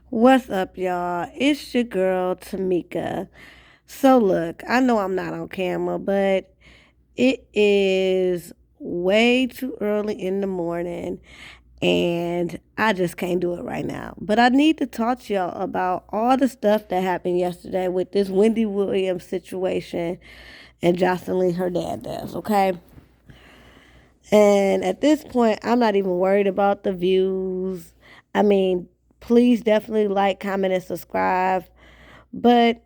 What's up, y'all? It's your girl, Tamika. So, look, I know I'm not on camera, but it is way too early in the morning, and I just can't do it right now. But I need to talk to y'all about all the stuff that happened yesterday with this Wendy Williams situation and Joseline Hernandez, okay? And at this point, I'm not even worried about the views. I mean, please definitely like, comment, and subscribe. But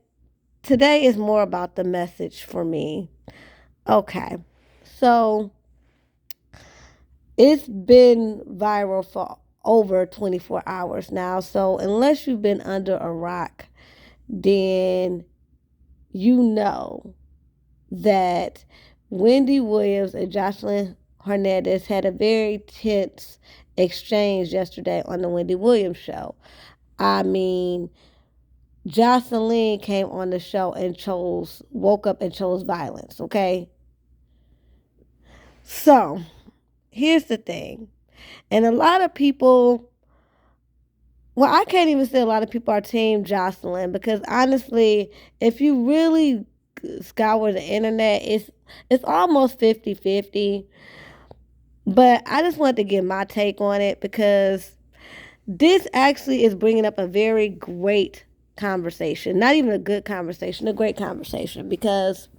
today is more about the message for me. Okay. So it's been viral for over 24 hours now. So unless you've been under a rock, then you know that Wendy Williams and Joseline Hernandez had a very tense exchange yesterday on the Wendy Williams show. I mean, Joseline came on the show and woke up and chose violence, okay? So, here's the thing. And a lot of people, well, I can't even say a lot of people are team Joseline because honestly, if you really scour the internet, it's almost 50-50. But I just wanted to give my take on it because this actually is bringing up a very great conversation. Not even a good conversation, a great conversation. Because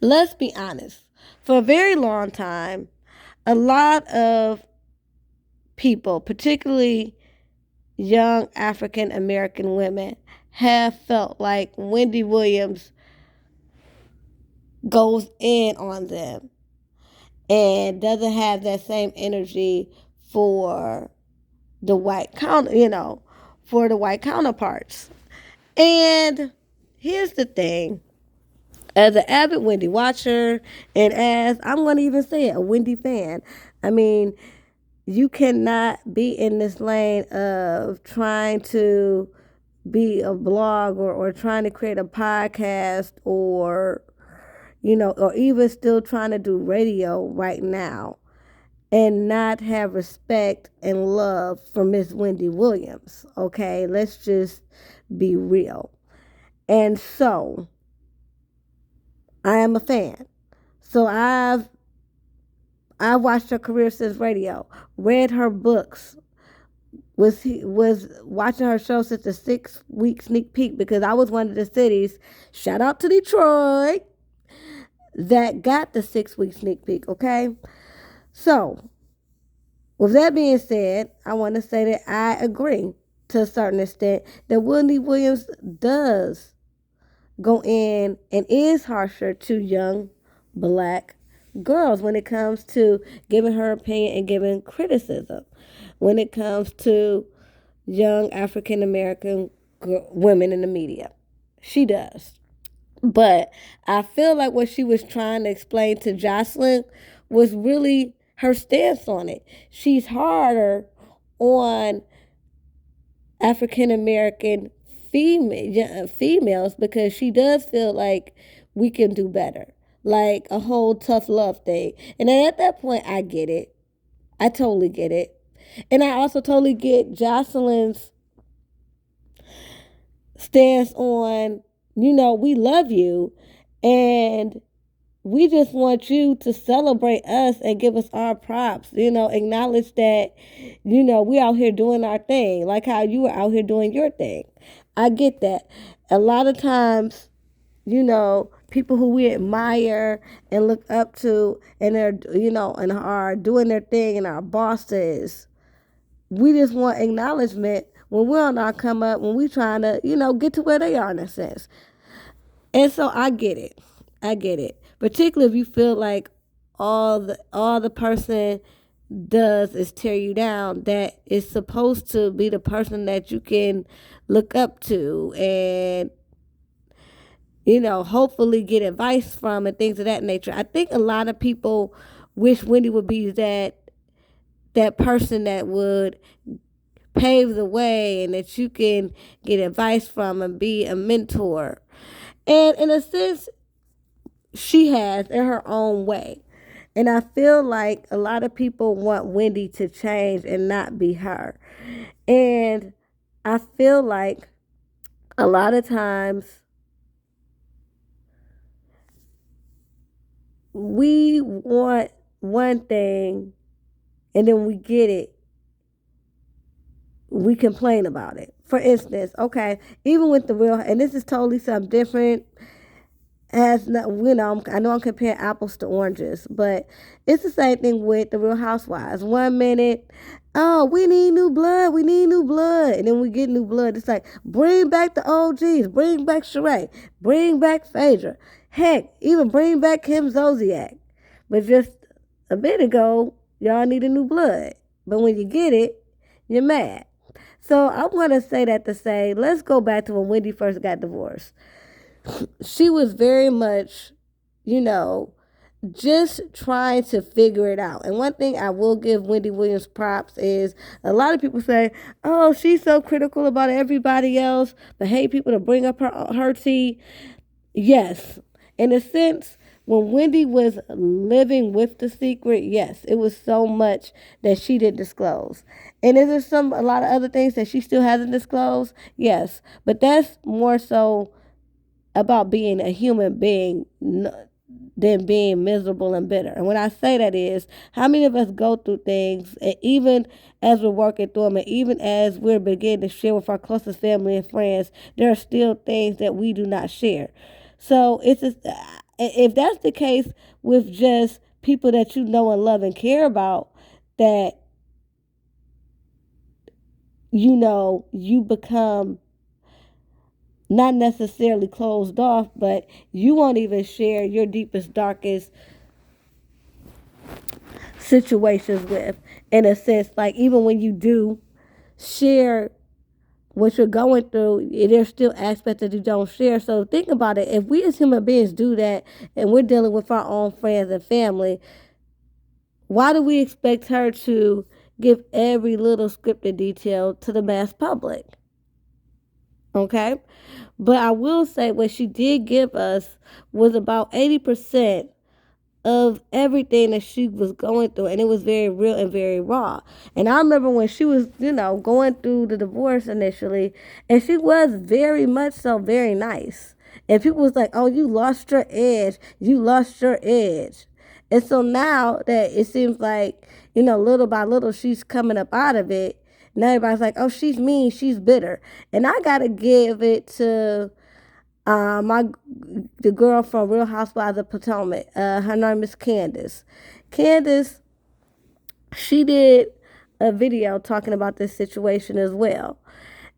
let's be honest, for a very long time, a lot of people, particularly young African American women, have felt like Wendy Williams goes in on them and doesn't have that same energy for the for the white counterparts. And here's the thing. As an avid Wendy watcher, and as I'm going to even say it, a Wendy fan, I mean, you cannot be in this lane of trying to be a blog or trying to create a podcast or even still trying to do radio right now and not have respect and love for Miss Wendy Williams. Okay, let's just be real. And so I am a fan. So I've watched her career since radio, read her books, was watching her show since the 6 week sneak peek because I was one of the cities, shout out to Detroit, that got the 6 week sneak peek, okay? So with that being said, I want to say that I agree to a certain extent that Wendy Williams does go in and is harsher to young black girls when it comes to giving her opinion and giving criticism. When it comes to young African American women in the media, she does. But I feel like what she was trying to explain to Joseline was really her stance on it. She's harder on African American females because she does feel like we can do better, like a whole tough love thing. And then at that point, I get it. I totally get it. And I also totally get Joseline's stance on, we love you and we just want you to celebrate us and give us our props, acknowledge that, we out here doing our thing, like how you were out here doing your thing. I get that. A lot of times, people who we admire and look up to and and are doing their thing and our bosses, we just want acknowledgement when we're on our come up, when we trying to, get to where they are in a sense. And so I get it. I get it. Particularly if you feel like all the person does is tear you down, that is supposed to be the person that you can look up to and hopefully get advice from and things of that nature. I think a lot of people wish Wendy would be that person that would pave the way and that you can get advice from and be a mentor. And in a sense, she has in her own way. And I feel like a lot of people want Wendy to change and not be her. And I feel like a lot of times we want one thing and then we get it, we complain about it. For instance, okay, even with the real, and this is totally something different. As not, I know I'm comparing apples to oranges, but it's the same thing with the Real Housewives. 1 minute, oh, we need new blood, and then we get new blood. It's like bring back the OGs, bring back Sheree, bring back Phaedra, heck, even bring back Kim Zolciak. But just a bit ago, y'all needed new blood, but when you get it, you're mad. So I want to say that to say, let's go back to when Wendy first got divorced. She was very much, you know, just trying to figure it out. And one thing I will give Wendy Williams props is a lot of people say, oh, she's so critical about everybody else, but hate people to bring up her tea. Yes, in a sense, when Wendy was living with the secret, yes, it was so much that she didn't disclose. And is there a lot of other things that she still hasn't disclosed? Yes, but that's more so about being a human being than being miserable and bitter. And when I say that is, how many of us go through things, and even as we're working through them, and even as we're beginning to share with our closest family and friends, there are still things that we do not share. So it's just, if that's the case with just people that you know and love and care about, that you become not necessarily closed off, but you won't even share your deepest, darkest situations with, in a sense. Like, even when you do share what you're going through, there's still aspects that you don't share. So think about it. If we as human beings do that and we're dealing with our own friends and family, why do we expect her to give every little scripted detail to the mass public? Okay? But I will say what she did give us was about 80% of everything that she was going through, and it was very real and very raw. And I remember when she was, going through the divorce initially, and she was very much so very nice. And people was like, oh, you lost your edge. You lost your edge. And so now that it seems like, little by little, she's coming up out of it. Now everybody's like, oh, she's mean, she's bitter. And I got to give it to the girl from Real Housewives of Potomac. Her name is Candace. Candace, she did a video talking about this situation as well.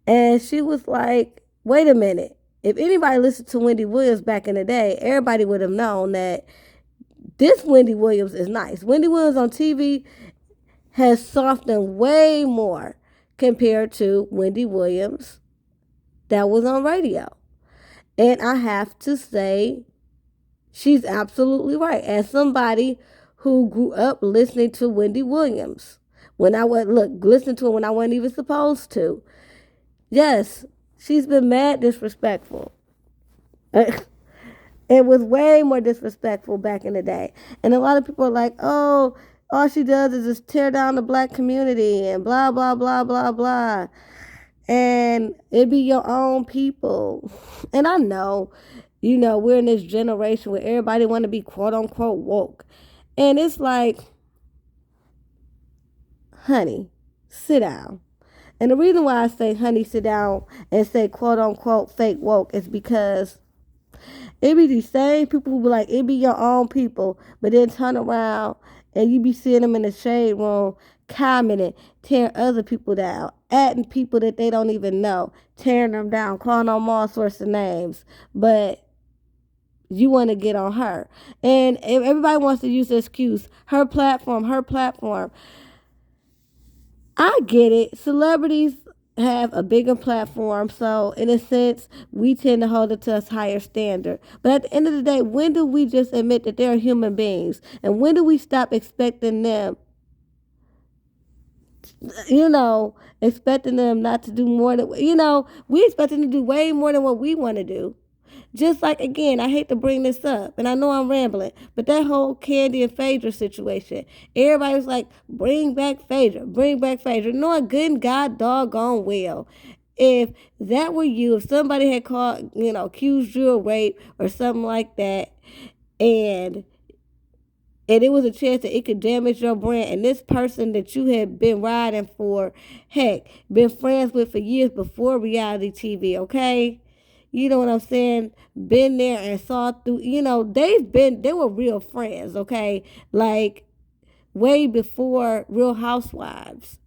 And she was like, wait a minute. If anybody listened to Wendy Williams back in the day, everybody would have known that this Wendy Williams is nice. Wendy Williams on TV has softened way more compared to Wendy Williams that was on radio. And I have to say, she's absolutely right. As somebody who grew up listening to Wendy Williams, listening to her when I wasn't even supposed to. Yes, she's been mad disrespectful. It was way more disrespectful back in the day. And a lot of people are like, oh, all she does is just tear down the black community and blah, blah, blah, blah, blah. And it be your own people. And I know, we're in this generation where everybody want to be quote unquote woke. And it's like, honey, sit down. And the reason why I say, honey, sit down and say quote unquote fake woke is because it be these same people who be like, it be your own people, but then turn around and you be seeing them in the shade room commenting, tearing other people down, adding people that they don't even know, tearing them down, calling them all sorts of names. But you want to get on her. And everybody wants to use the excuse, her platform. I get it. Celebrities have a bigger platform, so in a sense, we tend to hold it to a higher standard. But at the end of the day, when do we just admit that they're human beings? And when do we stop expecting them, expecting them not to do more than, we expect them to do way more than what we want to do. Just like, again, I hate to bring this up, and I know I'm rambling, but that whole Candy and Phaedra situation, everybody was like, bring back Phaedra. Knowing good and God doggone well, if that were you, if somebody had called, accused you of rape or something like that, and it was a chance that it could damage your brand, and this person that you had been riding for, heck, been friends with for years before reality TV, okay? You know what I'm saying? Been there and saw through, they were real friends, okay? Like, way before Real Housewives.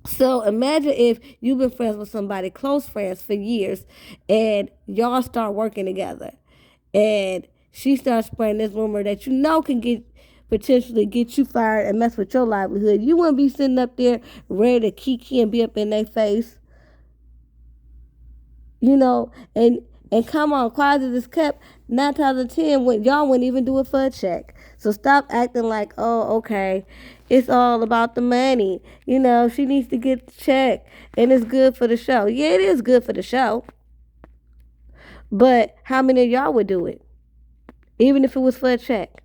So imagine if you've been friends with somebody, close friends for years, and y'all start working together, and she starts spreading this rumor that can potentially get you fired and mess with your livelihood. You wouldn't be sitting up there ready to kiki and be up in their face, and come on, quiet as it's kept. 9 times out of 10, y'all wouldn't even do it for a check. So stop acting like, oh, okay, it's all about the money. She needs to get the check, and it's good for the show. Yeah, it is good for the show. But how many of y'all would do it, even if it was for a check?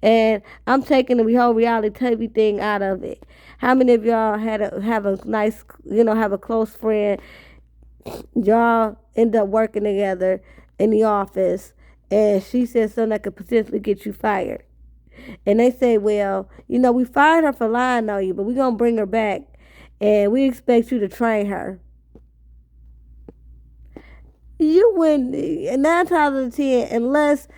And I'm taking the whole reality TV thing out of it. How many of y'all have a nice, have a close friend? Y'all end up working together in the office, and she said something that could potentially get you fired. And they say, well, we fired her for lying on you, but we're going to bring her back, and we expect you to train her. You wouldn't, 9 times out of 10, unless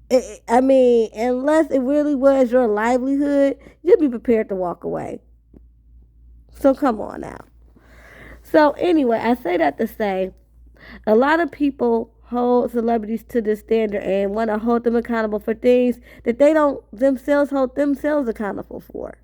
it really was your livelihood, you'd be prepared to walk away. So come on now. So anyway, I say that to say, a lot of people hold celebrities to this standard and want to hold them accountable for things that they don't themselves hold themselves accountable for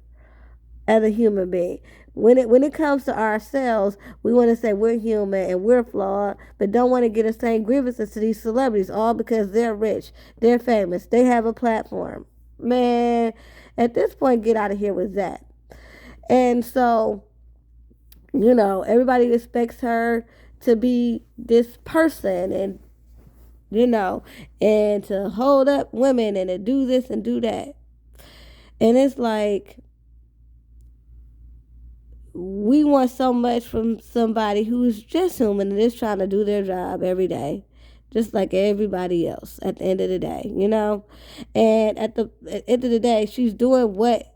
as a human being. When it comes to ourselves, we want to say we're human and we're flawed, but don't want to get the same grievances to these celebrities, all because they're rich, they're famous, they have a platform. Man, at this point, get out of here with that. And so, everybody expects her to be this person, and and to hold up women and to do this and do that. And it's like, we want so much from somebody who's just human and is trying to do their job every day, just like everybody else at the end of the day, And at the end of the day, she's doing what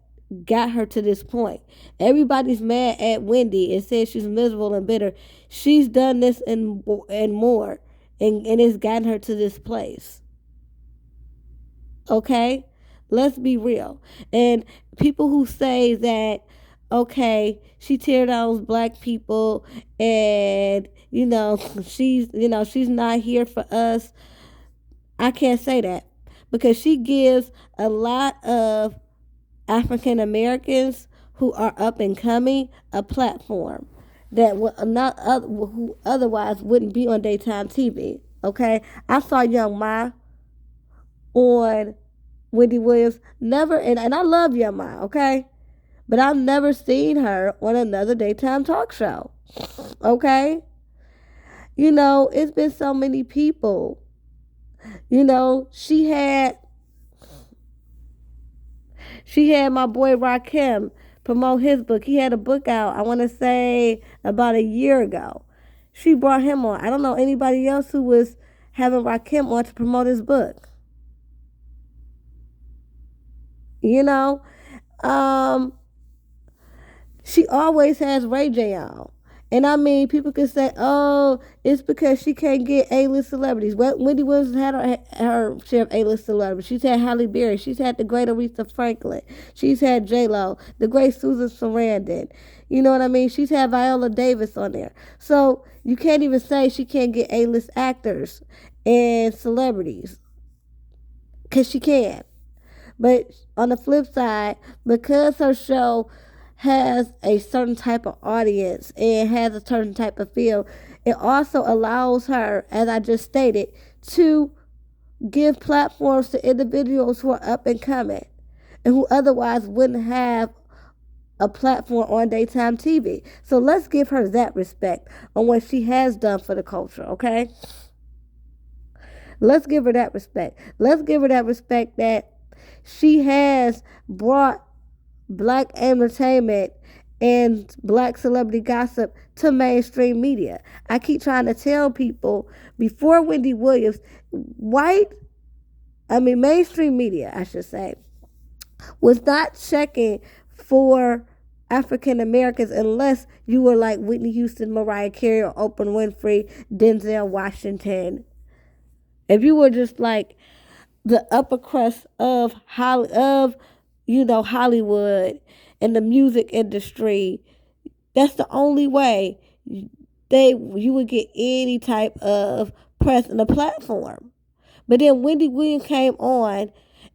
got her to this point. Everybody's mad at Wendy and says she's miserable and bitter. She's done this and more, and it's gotten her to this place. Okay? Let's be real. And people who say that, okay, she tear down black people and, she's not here for us. I can't say that, because she gives a lot of African Americans who are up and coming a platform that who otherwise wouldn't be on daytime TV. Okay, I saw Young Ma on Wendy Williams. Never, and I love Young Ma. Okay, but I've never seen her on another daytime talk show. Okay, it's been so many people. She had my boy Rakim promote his book. He had a book out, I want to say, about a year ago. She brought him on. I don't know anybody else who was having Rakim on to promote his book. She always has Ray J on. And people could say, oh, it's because she can't get A-list celebrities. Well, Wendy Williams had her share of A-list celebrities. She's had Halle Berry. She's had the great Aretha Franklin. She's had J-Lo, the great Susan Sarandon. You know what I mean? She's had Viola Davis on there. So you can't even say she can't get A-list actors and celebrities, because she can. But on the flip side, because her show has a certain type of audience and has a certain type of feel, it also allows her, as I just stated, to give platforms to individuals who are up and coming and who otherwise wouldn't have a platform on daytime TV. So let's give her that respect on what she has done for the culture, okay? Let's give her that respect. Let's give her that respect that she has brought black entertainment and black celebrity gossip to mainstream media. I keep trying to tell people before Wendy Williams, mainstream media, I should say, was not checking for African Americans unless you were like Whitney Houston, Mariah Carey, or Oprah Winfrey, Denzel Washington. If you were just like the upper crust of Hollywood and the music industry, that's the only way you would get any type of press and a platform. But then Wendy Williams came on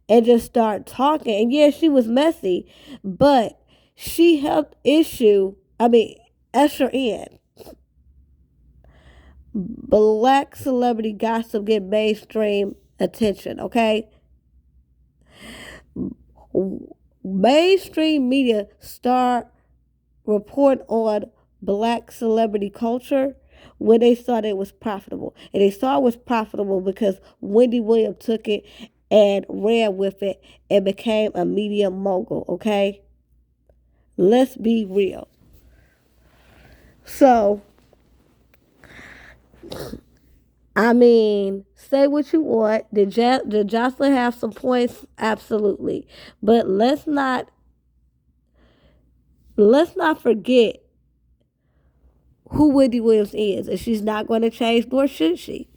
and just started talking. And yeah, she was messy, but she helped usher in black celebrity gossip get mainstream attention, okay? Mainstream media start report on black celebrity culture when they saw that it was profitable. And they saw it was profitable because Wendy Williams took it and ran with it and became a media mogul, okay? Let's be real. So, say what you want. Did Joseline have some points? Absolutely. But let's not forget who Wendy Williams is, and she's not going to change, nor should she.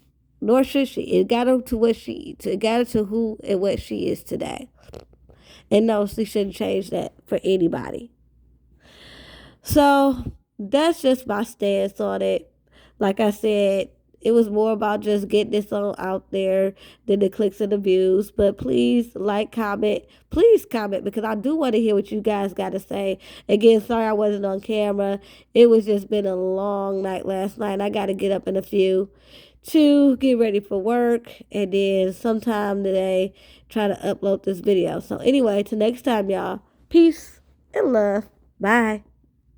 It got her to who and what she is today. And no, she shouldn't change that for anybody. So that's just my stance on it. Like I said, it was more about just getting this on out there than the clicks and the views. But please comment. Please comment because I do want to hear what you guys got to say. Again, sorry I wasn't on camera. It was just been a long night last night. I got to get up in a few to get ready for work. And then sometime today, try to upload this video. So anyway, till next time, y'all. Peace and love. Bye.